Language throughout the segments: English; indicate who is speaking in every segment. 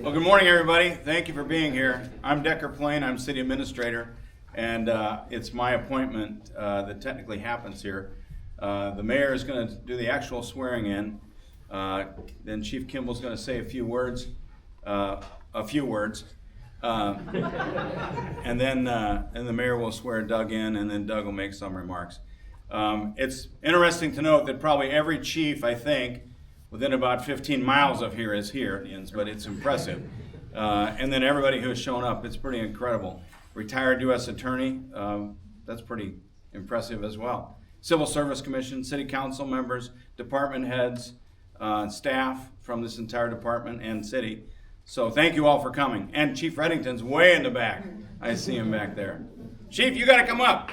Speaker 1: Well, good morning, everybody. Thank you for being here. I'm Decker Plain. I'm city administrator, and it's my appointment that technically happens here. The mayor is going to do the actual swearing in. Then Chief Kimball's going to say a few words, and then the mayor will swear Doug in, and then Doug will make some remarks. It's interesting to note that probably every chief, I think, within about 15 miles of here is here, but it's impressive. And then everybody who has shown up, it's pretty incredible. Retired U.S. attorney, that's pretty impressive as well. Civil Service Commission, city council members, department heads, staff from this entire department and city. So thank you all for coming. And Chief Reddington's way in the back. I see him back there. Chief, you got to come up.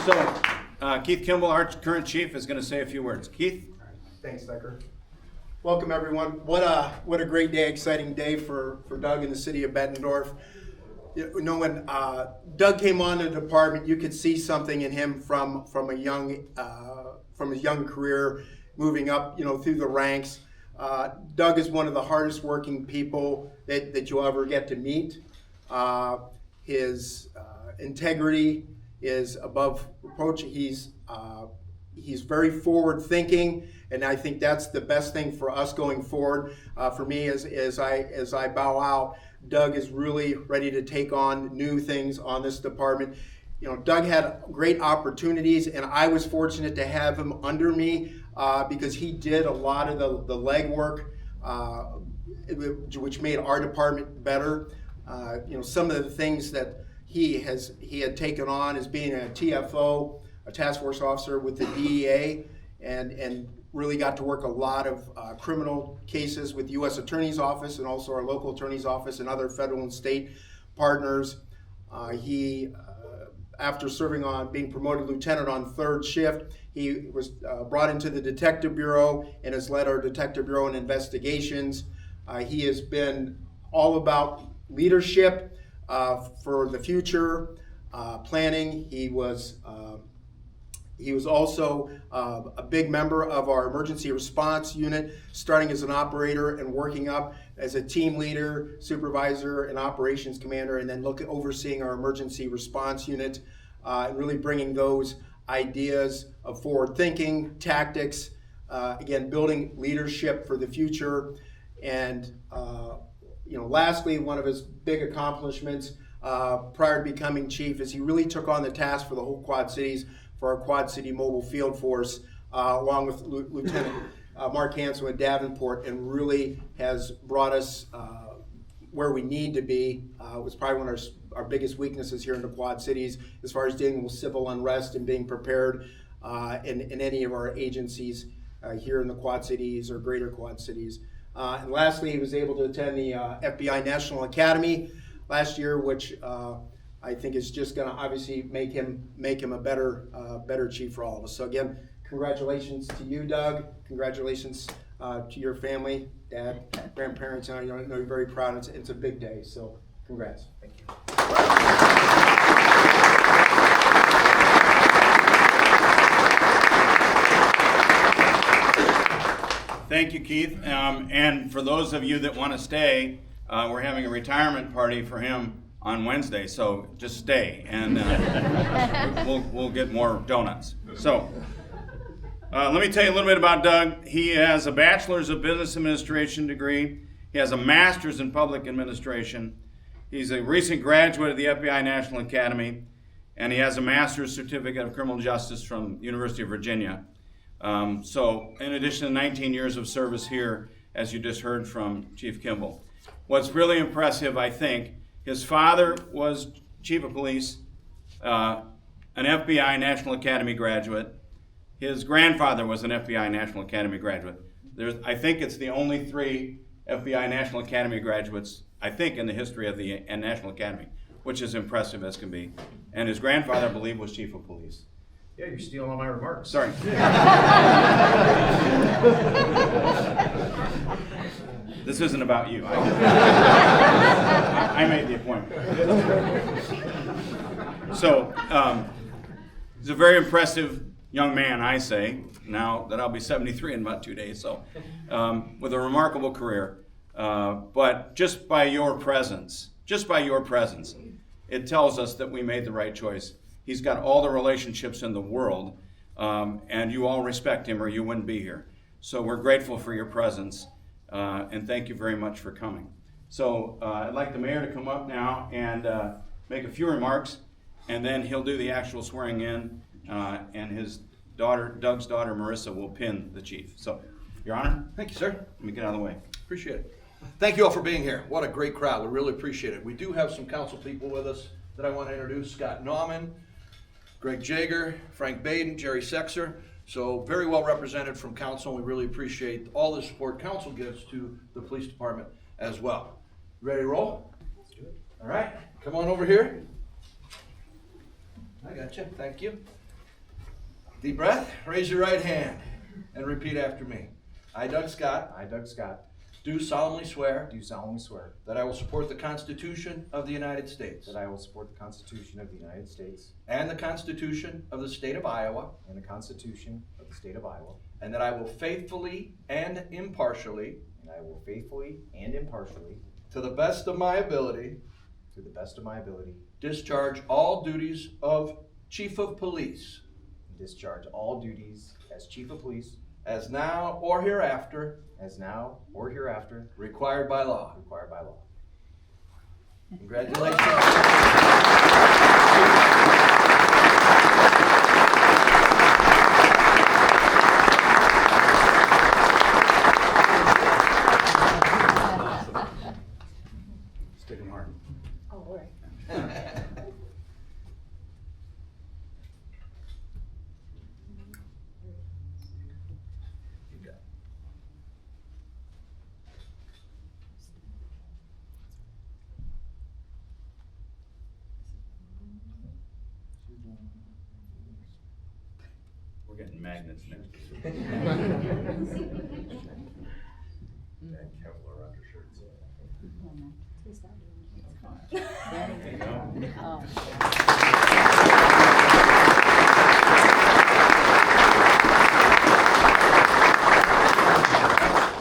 Speaker 1: So, Keith Kimball, our current chief, is going to say a few words. Keith?
Speaker 2: Thanks, Decker. Welcome, everyone. What a great day, exciting day for Doug in the city of Bettendorf. You know, when Doug came on the department, you could see something in him from his young career, moving up, through the ranks. Doug is one of the hardest working people that you'll ever get to meet. His integrity is above reproach. He's very forward thinking, and I think that's the best thing for us going forward. For me, as I bow out, Doug is really ready to take on new things on this department. Doug had great opportunities, and I was fortunate to have him under me because he did a lot of the legwork, which made our department better. Some of the things that he had taken on as being a TFO, a task force officer with the DEA, and really got to work a lot of criminal cases with the U.S. Attorney's Office and also our local attorney's office and other federal and state partners. He, after serving on being promoted lieutenant on third shift, he was brought into the Detective Bureau and has led our Detective Bureau in investigations. He has been all about leadership for the future, planning. He was also a big member of our emergency response unit, starting as an operator and working up as a team leader, supervisor, and operations commander, and then overseeing our emergency response unit, and really bringing those ideas of forward thinking, tactics, again, building leadership for the future. And lastly, one of his big accomplishments prior to becoming chief is he really took on the task for the whole Quad Cities for our Quad City Mobile Field Force, along with Lieutenant Mark Hansen at Davenport, and really has brought us where we need to be. It was probably one of our biggest weaknesses here in the Quad Cities as far as dealing with civil unrest and being prepared in any of our agencies here in the Quad Cities or greater Quad Cities. And lastly, he was able to attend the FBI National Academy last year, which I think is just going to obviously make him a better chief for all of us. So again, congratulations to you, Doug. Congratulations to your family, dad, grandparents. I know you're very proud. It's a big day. So congrats. Thank you.
Speaker 1: Thank you, Keith. And for those of you that want to stay, we're having a retirement party for him on Wednesday, so just stay, and we'll get more donuts. So let me tell you a little bit about Doug. He has a bachelor's of business administration degree. He has a master's in public administration. He's a recent graduate of the FBI National Academy, and he has a master's certificate of criminal justice from University of Virginia. So in addition to 19 years of service here, as you just heard from Chief Kimball. What's really impressive, I think, his father was chief of police, an FBI National Academy graduate. His grandfather was an FBI National Academy graduate. I think it's the only 3 FBI National Academy graduates, I think, in the history of the National Academy, which is impressive as can be. And his grandfather, I believe, was chief of police.
Speaker 3: Yeah, you're stealing all my remarks.
Speaker 1: Sorry. This isn't about you. I made the appointment. So, he's a very impressive young man, I say, now that I'll be 73 in about 2 days, so with a remarkable career. But just by your presence, it tells us that we made the right choice. He's got all the relationships in the world, and you all respect him or you wouldn't be here. So we're grateful for your presence, and thank you very much for coming. So I'd like the mayor to come up now and make a few remarks, and then he'll do the actual swearing in, and his daughter, Doug's daughter, Marissa, will pin the chief. So, Your Honor.
Speaker 4: Thank you, sir.
Speaker 1: Let me get out of the way.
Speaker 4: Appreciate it. Thank you all for being here. What a great crowd. We really appreciate it. We do have some council people with us that I want to introduce. Scott Nauman, Greg Jager, Frank Baden, Jerry Sexer. So very well represented from council. We really appreciate all the support council gives to the police department as well. Ready to roll? Let's do it. All right. Come on over here. I got you. Thank you. Deep breath. Raise your right hand and repeat after me. I, Doug Scott, do solemnly swear that I will support the Constitution of the United States
Speaker 5: that I will support the Constitution of the United States
Speaker 4: and the Constitution of the State of Iowa,
Speaker 5: and the Constitution of the State of Iowa,
Speaker 4: and that I will faithfully and impartially, to the best of my ability, discharge all duties of Chief of Police,
Speaker 5: discharge all duties as Chief of Police,
Speaker 4: as now or hereafter
Speaker 5: required
Speaker 4: required by law.
Speaker 5: by law.
Speaker 1: Stick 'em hard.
Speaker 6: Oh, all right.
Speaker 4: You got it.
Speaker 1: We're getting magnets next. There you go.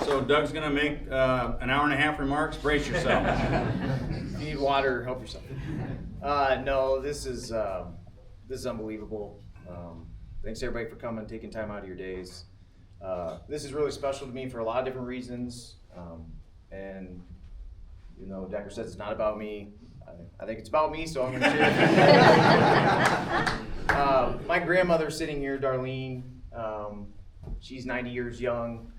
Speaker 1: So Doug's gonna make an hour and a half remarks. Brace yourself.
Speaker 7: If you need water, help yourself. No, this is unbelievable. Thanks everybody for coming, taking time out of your days. This is really special to me for a lot of different reasons. And you know, Decker says it's not about me. I think it's about me, so I'm gonna share. My grandmother's sitting here, Darlene. She's 90 years young.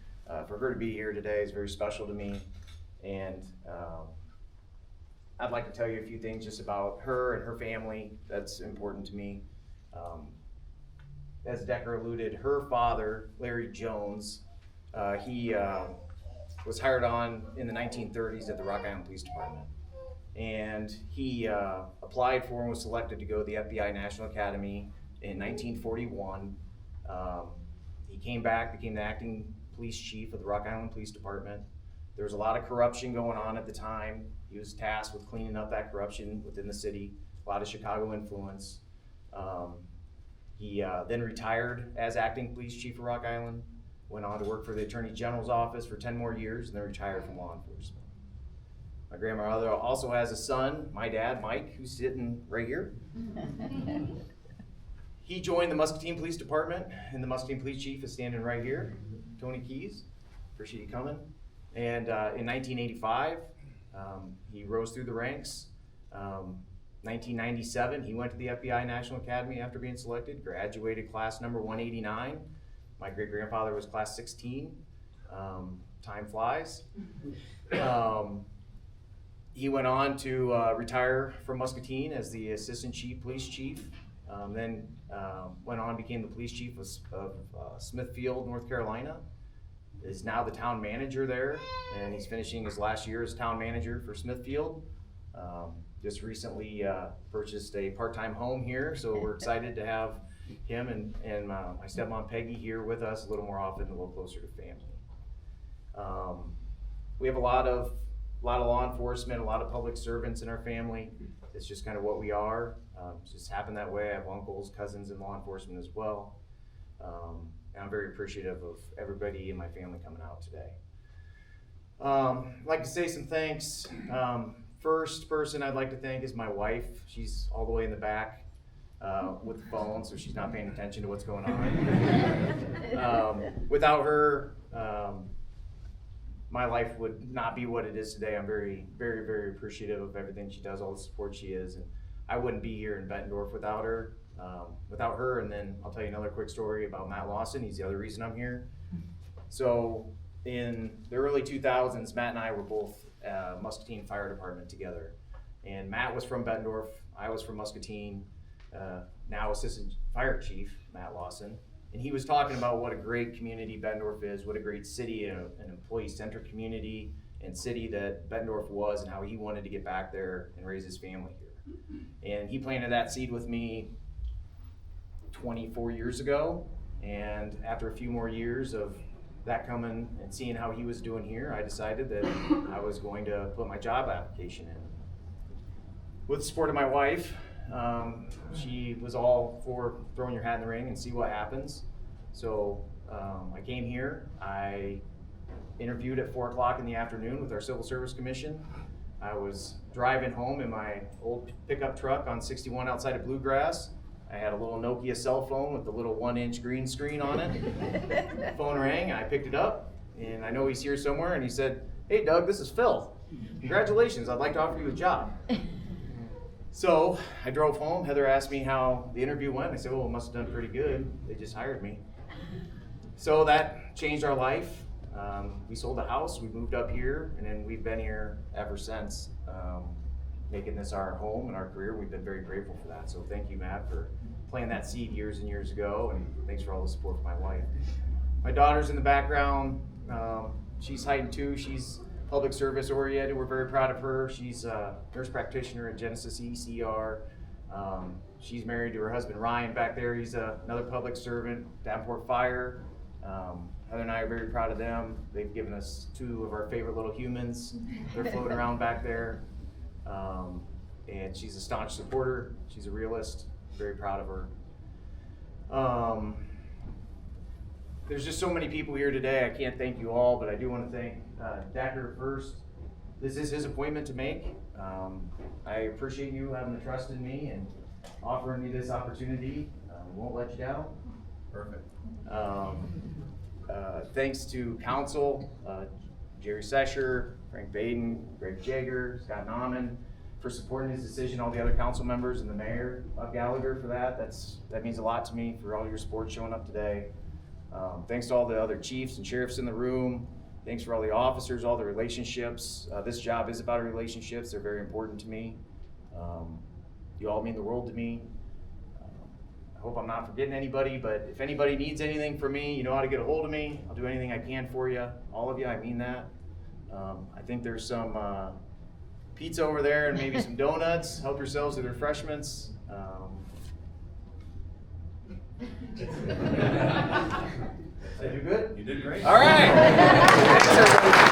Speaker 7: For her to be here today is very special to me. And I'd like to tell you a few things just about her and her family that's important to me. As Decker alluded, her father, Larry Jones, he was hired on in the 1930s at the Rock Island Police Department. And he applied for and was selected to go to the FBI National Academy in 1941. He came back, became the acting police chief of the Rock Island Police Department. There was a lot of corruption going on at the time. He was tasked with cleaning up that corruption within the city, a lot of Chicago influence. He then retired as acting police chief of Rock Island, went on to work for the Attorney General's office for 10 more years, and then retired from law enforcement. My grandmother also has a son, my dad, Mike, who's sitting right here. He joined the Muscatine Police Department, and the Muscatine Police Chief is standing right here, Tony Keys. Appreciate you coming. And in 1985, he rose through the ranks. 1997, he went to the FBI National Academy after being selected, graduated class number 189. My great-grandfather was class 16. Time flies. He went on to retire from Muscatine as the assistant police chief. Then went on and became the police chief of Smithfield, North Carolina. Is now the town manager there, and he's finishing his last year as town manager for Smithfield. Just recently purchased a part-time home here, so we're excited to have him and my stepmom Peggy here with us a little more often, a little closer to family. We have a lot of law enforcement, a lot of public servants in our family. It's just kind of what we are. It's just happened that way. I have uncles, cousins in law enforcement as well. And I'm very appreciative of everybody in my family coming out today. I'd like to say some thanks. First person I'd like to thank is my wife. She's all the way in the back with the phone, so she's not paying attention to what's going on. Without her, my life would not be what it is today. I'm very, very, very appreciative of everything she does, all the support she is, and I wouldn't be here in Bettendorf without her. And then I'll tell you another quick story about Matt Lawson. He's the other reason I'm here. So in the early 2000s, Matt and I were both Muscatine Fire Department together. And Matt was from Bettendorf, I was from Muscatine, now Assistant Fire Chief, Matt Lawson. And he was talking about what a great community Bettendorf is, what a great city, an employee-centered community and city that Bettendorf was, and how he wanted to get back there and raise his family here. And he planted that seed with me 24 years ago. And after a few more years of that coming and seeing how he was doing here, I decided that I was going to put my job application in. With the support of my wife, she was all for throwing your hat in the ring and see what happens. So I came here, I interviewed at 4 o'clock in the afternoon with our Civil Service Commission. I was driving home in my old pickup truck on 61 outside of Bluegrass. I had a little Nokia cell phone with a little 1-inch green screen on it. Phone rang, and I picked it up, and I know he's here somewhere, and he said, "Hey Doug, this is Phil. Congratulations, I'd like to offer you a job." So I drove home. Heather asked me how the interview went. I said, "Well, it must have done pretty good. They just hired me." So that changed our life. We sold the house, we moved up here, and then we've been here ever since, making this our home and our career. We've been very grateful for that. So thank you, Matt, for planting that seed years and years ago, and thanks for all the support from my wife. My daughter's in the background. She's heightened too. She's public service oriented. We're very proud of her. She's a nurse practitioner at Genesis ECR. She's married to her husband Ryan back there. He's another public servant, Davenport Fire. Heather and I are very proud of them. They've given us 2 of our favorite little humans. They're floating around back there. And she's a staunch supporter. She's a realist. Very proud of her. There's just so many people here today. I can't thank you all, but I do want to thank Decker first. This is his appointment to make. I appreciate you having the trust in me and offering me this opportunity. Won't let you down.
Speaker 3: Perfect.
Speaker 7: Thanks to council, Jerry Sescher, Frank Baden, Greg Jager, Scott Nauman, for supporting his decision, all the other council members and the mayor of Gallagher for that. That means a lot to me, for all your support showing up today. Thanks to all the other chiefs and sheriffs in the room. Thanks for all the officers, all the relationships. This job is about relationships. They're very important to me. You all mean the world to me. I hope I'm not forgetting anybody, but if anybody needs anything from me, you know how to get a hold of me. I'll do anything I can for you. All of you, I mean that. I think there's some pizza over there and maybe some donuts. Help yourselves to the refreshments. Did I do good?
Speaker 3: You did great.
Speaker 7: All right. Thanks, everybody.